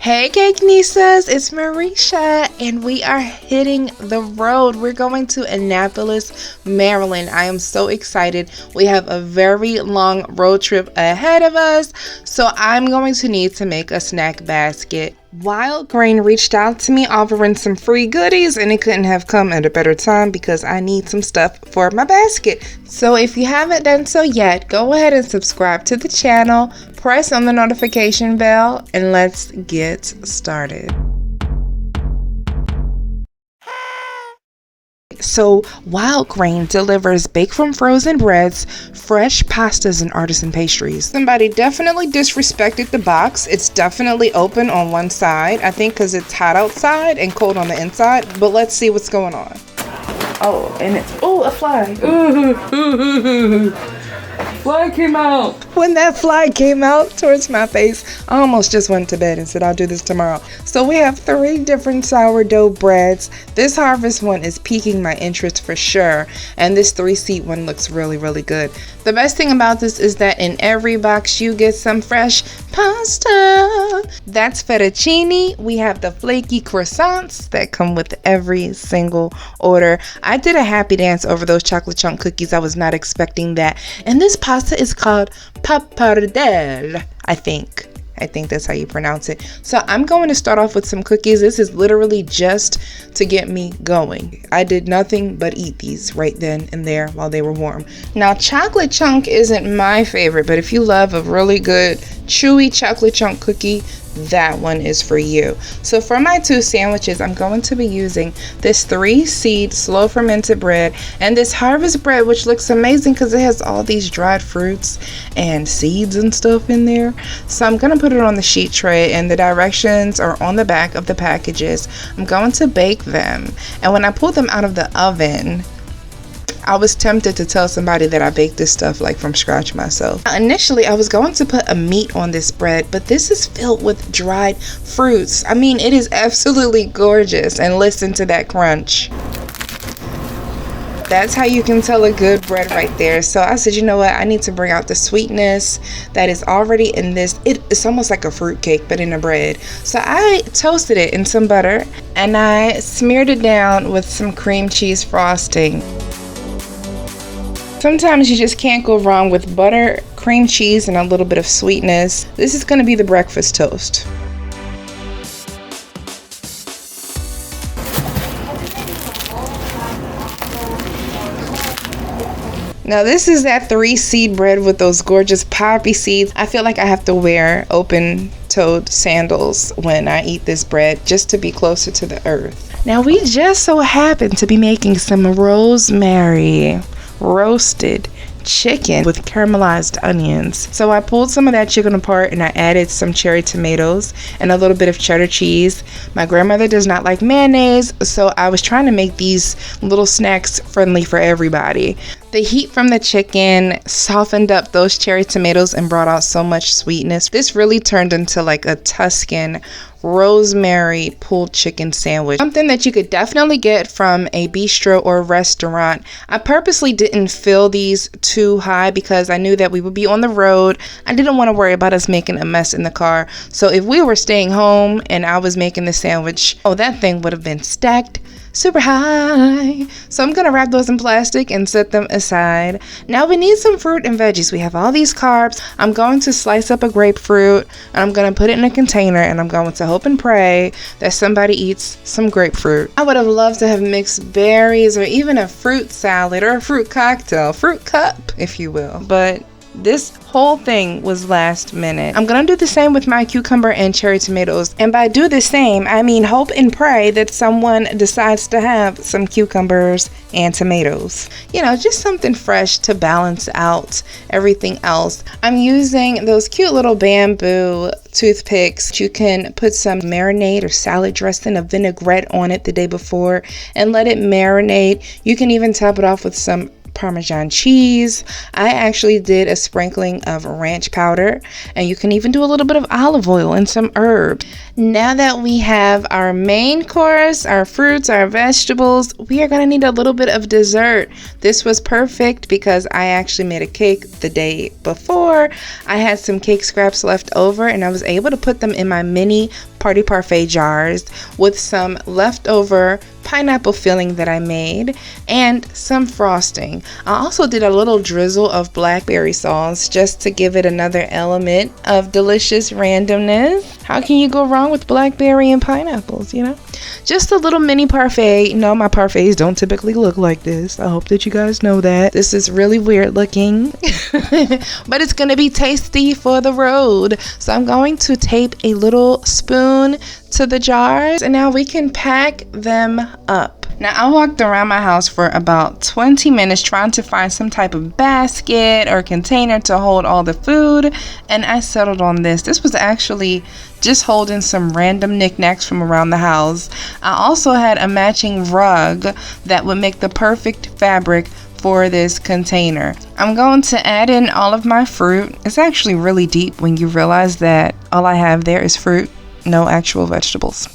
Hey Cake Nisas, it's Marisha and we are hitting the road. We're going to Annapolis, Maryland. I am so excited. We have a very long road trip ahead of us, so I'm going to need to make a snack basket. Wildgrain reached out to me offering some free goodies, and it couldn't have come at a better time because I need some stuff for my basket. So if you haven't done so yet, go ahead and subscribe to the channel, press on the notification bell, and let's get started. So Wildgrain delivers baked from frozen breads, fresh pastas, and artisan pastries. Somebody definitely disrespected the box. It's definitely open on one side, I think because it's hot outside and cold on the inside, but let's see what's going on. Oh, and it's, oh, a fly. Ooh. Fly came out. When that fly came out towards my face, I almost just went to bed and said I'll do this tomorrow. So we have 3 different sourdough breads. This harvest one is piquing my interest for sure, and this 3-seat one looks really, really good. The best thing about this is that in every box you get some fresh pasta. That's fettuccine. We have the flaky croissants that come with every single order. I did a happy dance over those chocolate chunk cookies. I was not expecting that. And this pasta is called pappardelle, I think that's how you pronounce it. So I'm going to start off with some cookies. This is literally just to get me going. I did nothing but eat these right then and there while they were warm. Now, chocolate chunk isn't my favorite, but if you love a really good chewy chocolate chunk cookie, that one is for you. So for my 2 sandwiches, I'm going to be using this 3-seed slow fermented bread and this harvest bread, which looks amazing because it has all these dried fruits and seeds and stuff in there. So I'm going to put it on the sheet tray, and the directions are on the back of the packages. I'm going to bake them, and when I pull them out of the oven, I was tempted to tell somebody that I baked this stuff like from scratch myself. Initially, I was going to put a meat on this bread, but this is filled with dried fruits. I mean, it is absolutely gorgeous, and listen to that crunch. That's how you can tell a good bread right there. So I said, you know what? I need to bring out the sweetness that is already in this. It's almost like a fruit cake, but in a bread. So I toasted it in some butter, and I smeared it down with some cream cheese frosting. Sometimes you just can't go wrong with butter, cream cheese, and a little bit of sweetness. This is going to be the breakfast toast. Now this is that 3-seed bread with those gorgeous poppy seeds. I feel like I have to wear open-toed sandals when I eat this bread just to be closer to the earth. Now we just so happen to be making some rosemary roasted chicken with caramelized onions. So I pulled some of that chicken apart and I added some cherry tomatoes and a little bit of cheddar cheese. My grandmother does not like mayonnaise, so I was trying to make these little snacks friendly for everybody. The heat from the chicken softened up those cherry tomatoes and brought out so much sweetness. This really turned into like a Tuscan rosemary pulled chicken sandwich, something that you could definitely get from a bistro or restaurant. I purposely didn't fill these too high because I knew that we would be on the road. I didn't want to worry about us making a mess in the car. So if we were staying home and I was making the sandwich, oh, that thing would have been stacked super high. So I'm gonna wrap those in plastic and set them aside. Now we need some fruit and veggies. We have all these carbs. I'm going to slice up a grapefruit and I'm gonna put it in a container, and I'm going to hope and pray that somebody eats some grapefruit. I would have loved to have mixed berries or even a fruit salad or a fruit cocktail, fruit cup if you will, but this whole thing was last minute. I'm gonna do the same with my cucumber and cherry tomatoes, and by do the same I mean hope and pray that someone decides to have some cucumbers and tomatoes. You know, just something fresh to balance out everything else. I'm using those cute little bamboo toothpicks. You can put some marinade or salad dressing of vinaigrette on it the day before and let it marinate. You can even top it off with some Parmesan cheese. I actually did a sprinkling of ranch powder, and you can even do a little bit of olive oil and some herbs. Now that we have our main course, our fruits, our vegetables, we are going to need a little bit of dessert. This was perfect because I actually made a cake the day before. I had some cake scraps left over and I was able to put them in my mini party parfait jars with some leftover pineapple filling that I made and some frosting. I also did a little drizzle of blackberry sauce just to give it another element of delicious randomness. How can you go wrong with blackberry and pineapples, you know? Just a little mini parfait. No, my parfaits don't typically look like this. I hope that you guys know that. This is really weird looking, but it's gonna be tasty for the road. So I'm going to tape a little spoon to the jars, and now we can pack them up. Now, I walked around my house for about 20 minutes trying to find some type of basket or container to hold all the food, and I settled on this. This was actually just holding some random knickknacks from around the house. I also had a matching rug that would make the perfect fabric for this container. I'm going to add in all of my fruit. It's actually really deep when you realize that all I have there is fruit, no actual vegetables.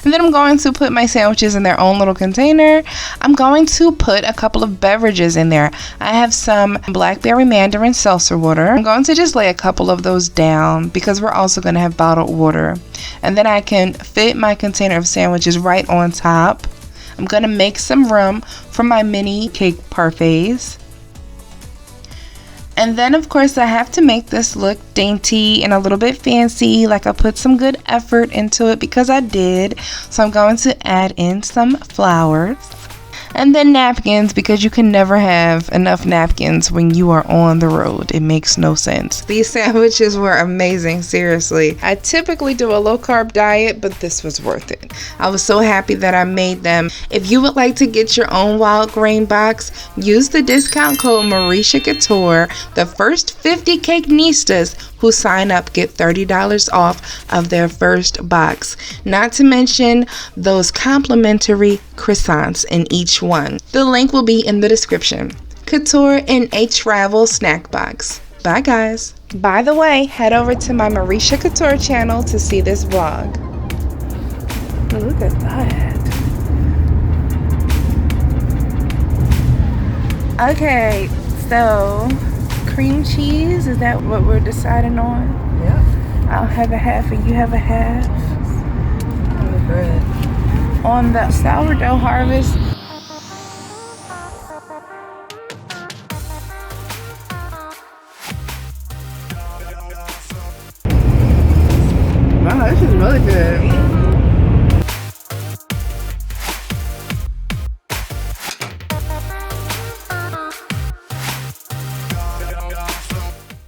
And then I'm going to put my sandwiches in their own little container. I'm going to put a couple of beverages in there. I have some blackberry mandarin seltzer water. I'm going to just lay a couple of those down because we're also going to have bottled water. And then I can fit my container of sandwiches right on top. I'm going to make some room for my mini cake parfaits. And then, of course, I have to make this look dainty and a little bit fancy, like I put some good effort into it because I did. So I'm going to add in some flowers. And then napkins, because you can never have enough napkins when you are on the road. It makes no sense. These sandwiches were amazing, seriously. I typically do a low carb diet, but this was worth it. I was so happy that I made them. If you would like to get your own Wildgrain box, use the discount code MarishasCouture. The first 50 Cakenistas who sign up get $30 off of their first box. Not to mention those complimentary croissants in each one. The link will be in the description. Couture in a travel snack box. Bye guys. By the way, head over to my Marisha Couture channel to see this vlog. Look at that. Okay, so cream cheese, is that what we're deciding on? Yeah. I'll have a half and you have a half. On the bread. On the sourdough harvest. Wow, this is really good.